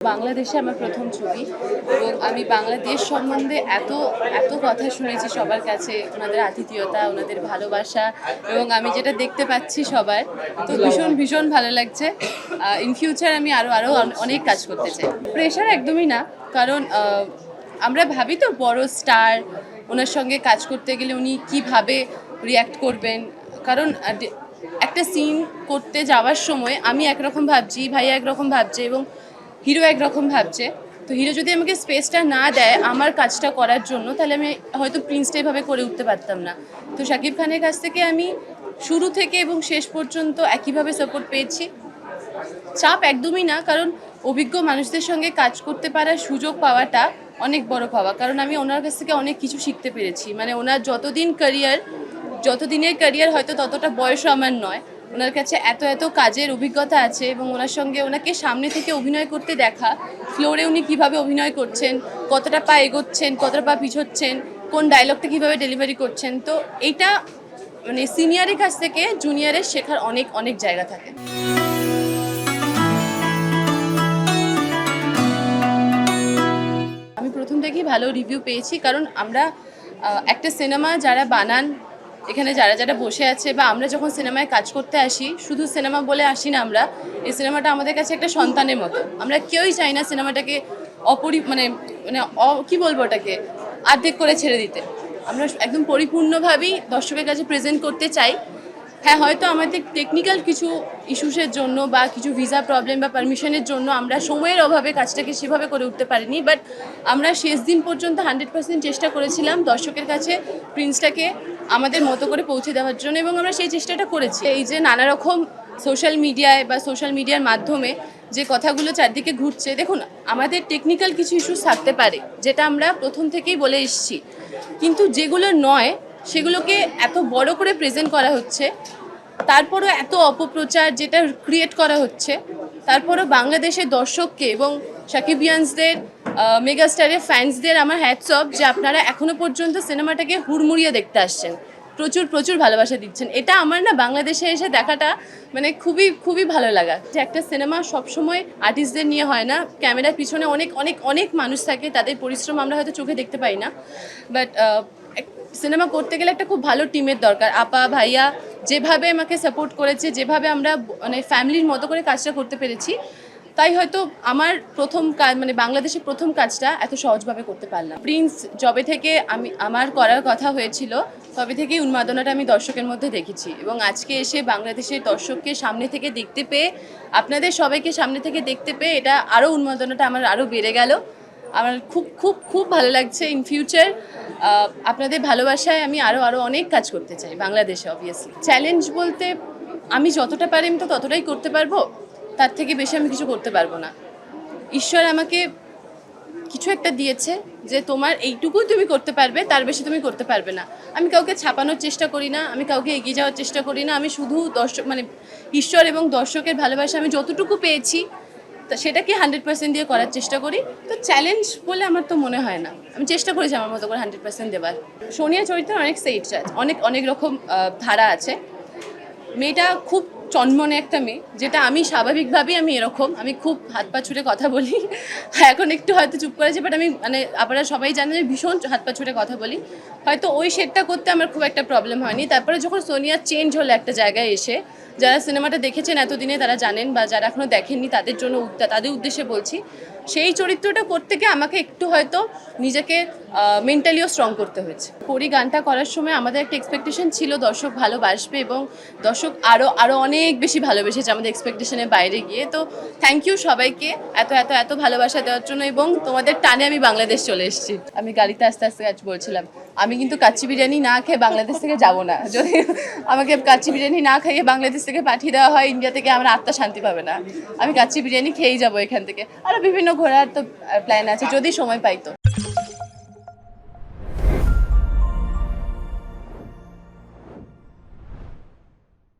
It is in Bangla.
বাংলাদেশে আমার প্রথম ছবি এবং আমি বাংলাদেশ সম্বন্ধে এত এত কথা শুনেছি সবার কাছে, ওনাদের আতিথেয়তা, ওনাদের ভালোবাসা এবং আমি যেটা দেখতে পাচ্ছি সবার, তো ভীষণ ভীষণ ভালো লাগছে। ইন ফিউচার আমি আরও আরও অনেক কাজ করতে চাই। প্রেশার একদমই না, কারণ আমরা ভাবি তো বড় স্টার, ওনার সঙ্গে কাজ করতে গেলে উনি কীভাবে রিয়্যাক্ট করবেন, কারণ একটা সিন করতে যাওয়ার সময় আমি একরকম ভাবছি, ভাইয়া একরকম ভাবছে এবং হিরো একরকম ভাবছে। তো হিরো যদি আমাকে স্পেসটা না দেয় আমার কাজটা করার জন্য, তাহলে আমি হয়তো প্রিন্সটা এভাবে করে উঠতে পারতাম না। তো শাকিব খানের কাছ থেকে আমি শুরু থেকে এবং শেষ পর্যন্ত একইভাবে সাপোর্ট পেয়েছি। চাপ একদমই না, কারণ অভিজ্ঞ মানুষদের সঙ্গে কাজ করতে পারার সুযোগ পাওয়াটা অনেক বড় পাওয়া, কারণ আমি ওনার কাছ থেকে অনেক কিছু শিখতে পেরেছি। মানে ওনার যতদিনের ক্যারিয়ার হয়তো ততটা বয়সও আমার নয়, ওনার কাছে এত এত কাজের অভিজ্ঞতা আছে এবং ওনার সঙ্গে ওনাকে সামনে থেকে অভিনয় করতে দেখা, ফ্লোরে উনি কীভাবে অভিনয় করছেন, কতটা পা এগোচ্ছেন, কতটা পা পিছোচ্ছেন, কোন ডায়লগটা কীভাবে ডেলিভারি করছেন, তো এইটা মানে সিনিয়রের কাছ থেকে জুনিয়রের শেখার অনেক অনেক জায়গা থাকে। আমি প্রথম থেকেই ভালো রিভিউ পেয়েছি, কারণ আমরা একটা সিনেমা যারা বানান, এখানে যারা যারা বসে আছে বা আমরা যখন সিনেমায় কাজ করতে আসি, শুধু সিনেমা বলে আসি না, আমরা এই সিনেমাটা আমাদের কাছে একটা সন্তানের মতো। আমরা কেউই চাই না সিনেমাটাকে মানে মানে কী বলবো, ওটাকে অর্ধেক করে ছেড়ে দিতে। আমরা একদম পরিপূর্ণভাবেই দর্শকের কাছে প্রেজেন্ট করতে চাই। হ্যাঁ, হয়তো আমাদের টেকনিক্যাল কিছু ইস্যুসের জন্য বা কিছু ভিসা প্রবলেম বা পারমিশনের জন্য আমরা সময়ের অভাবে কাজটাকে সেভাবে করে উঠতে পারিনি, বাট আমরা শেষ দিন পর্যন্ত 100% চেষ্টা করেছিলাম দর্শকের কাছে প্রিন্সটাকে আমাদের মতো করে পৌঁছে দেওয়ার জন্য, এবং আমরা সেই চেষ্টাটা করেছি। এই যে নানা রকম সোশ্যাল মিডিয়ায় বা সোশ্যাল মিডিয়ার মাধ্যমে যে কথাগুলো চারদিকে ঘুরছে, দেখুন আমাদের টেকনিক্যাল কিছু ইস্যুস থাকতে পারে, যেটা আমরা প্রথম থেকেই বলে এসেছি, কিন্তু যেগুলো নয় সেগুলোকে এত বড় করে প্রেজেন্ট করা হচ্ছে, তারপরও এত অপপ্রচার যেটা ক্রিয়েট করা হচ্ছে, তারপরও বাংলাদেশের দর্শককে এবং সাকিবিয়ানসদের, মেগাস্টারের ফ্যান্সদের আমার হ্যাটস অফ, যে আপনারা এখনও পর্যন্ত সিনেমাটাকে হুড়মুড়িয়ে দেখতে আসছেন, প্রচুর প্রচুর ভালোবাসা দিচ্ছেন। এটা আমার না বাংলাদেশে এসে দেখাটা মানে খুবই খুবই ভালো লাগা, যে একটা সিনেমা সবসময় আর্টিস্টদের নিয়ে হয় না, ক্যামেরার পিছনে অনেক অনেক অনেক মানুষ থাকে, তাদের পরিশ্রম আমরা হয়তো চোখে দেখতে পাই না, বাট সিনেমা করতে গেলে একটা খুব ভালো টিমের দরকার। আপা ভাইয়া যেভাবে আমাকে সাপোর্ট করেছে, যেভাবে আমরা মানে ফ্যামিলির মতো করে কাজটা করতে পেরেছি, তাই হয়তো আমার প্রথম কাজ মানে বাংলাদেশের প্রথম কাজটা এত সহজভাবে করতে পারলাম। প্রিন্স যবে থেকে আমার করার কথা হয়েছিল, তবে থেকেই উন্মাদনাটা আমি দর্শকের মধ্যে দেখেছি, এবং আজকে এসে বাংলাদেশের দর্শককে সামনে থেকে দেখতে পেয়ে, আপনাদের সবাইকে সামনে থেকে দেখতে পেয়ে, এটা আরও উন্মাদনাটা আমার আরও বেড়ে গেল। আমার খুব খুব খুব ভালো লাগছে। ইন ফিউচার আপনাদের ভালোবাসায় আমি আরও আরও অনেক কাজ করতে চাই বাংলাদেশে। অবভিয়াসলি চ্যালেঞ্জ বলতে আমি যতটা পারি আমি তো ততটাই করতে পারবো, তার থেকে বেশি আমি কিছু করতে পারবো না। ঈশ্বর আমাকে কিছু একটা দিয়েছে যে তোমার এইটুকুই তুমি করতে পারবে, তার বেশি তুমি করতে পারবে না। আমি কাউকে ছাপানোর চেষ্টা করি না, আমি কাউকে এগিয়ে যাওয়ার চেষ্টা করি না, আমি শুধু দর্শক মানে ঈশ্বর এবং দর্শকের ভালোবাসা আমি যতটুকু পেয়েছি তা সেটাকে 100% দিয়ে করার চেষ্টা করি। তো চ্যালেঞ্জ বলে আমার তো মনে হয় না, আমি চেষ্টা করেছি আমার মতো করে 100% দেবার। সোনিয়া চরিত্রের অনেক সেট আছে, অনেক অনেক রকম ধারা আছে। মেয়েটা খুব চনমনে একটা মেয়ে, যেটা আমি স্বাভাবিকভাবেই আমি এরকম, আমি খুব হাত পা ছুটে কথা বলি। এখন একটু হয়তো চুপ করেছি, বাট আমি মানে আপনারা সবাই জানেন যে ভীষণ হাত পা ছুটে কথা বলি। হয়তো ওই শেডটা করতে আমার খুব একটা প্রবলেম হয়নি। তারপরে যখন সোনিয়া চেঞ্জ হলো একটা জায়গায় এসে, যারা সিনেমাটা দেখেছেন এতদিনে তারা জানেন, বা যারা এখনও দেখেননি তাদের জন্য তাদের উদ্দেশ্যে বলছি, সেই চরিত্রটা করতে গিয়ে আমাকে একটু হয়তো নিজেকে মেন্টালিও স্ট্রং করতে হয়েছে। পরি গানটা করার সময় আমাদের একটা এক্সপেকটেশন ছিল দর্শক ভালোবাসবে, এবং দর্শক আরও আরও অনেক বেশি ভালোবেসেছে আমাদের এক্সপেকটেশনের বাইরে গিয়ে। তো থ্যাংক ইউ সবাইকে এত এত এত ভালোবাসা দেওয়ার জন্য, এবং তোমাদের টানে আমি বাংলাদেশ চলে এসেছি। আমি গাড়িতে আস্তে আস্তে আজ বলছিলাম, আমি কিন্তু কাচ্চি বিরিয়ানি না খেয়ে বাংলাদেশ থেকে যাব না। যদি আমাকে কাচ্চি বিরিয়ানি না খাইয়ে বাংলাদেশ থেকে পাঠিয়ে দেওয়া হয় ইন্ডিয়া থেকে, আমার আত্মা শান্তি পাবে না। আমি কাচ্চি বিরিয়ানি খেয়েই যাবো এখান থেকে। আরও বিভিন্ন ঘোরার তো প্ল্যান আছে, যদি সময় পাই তো।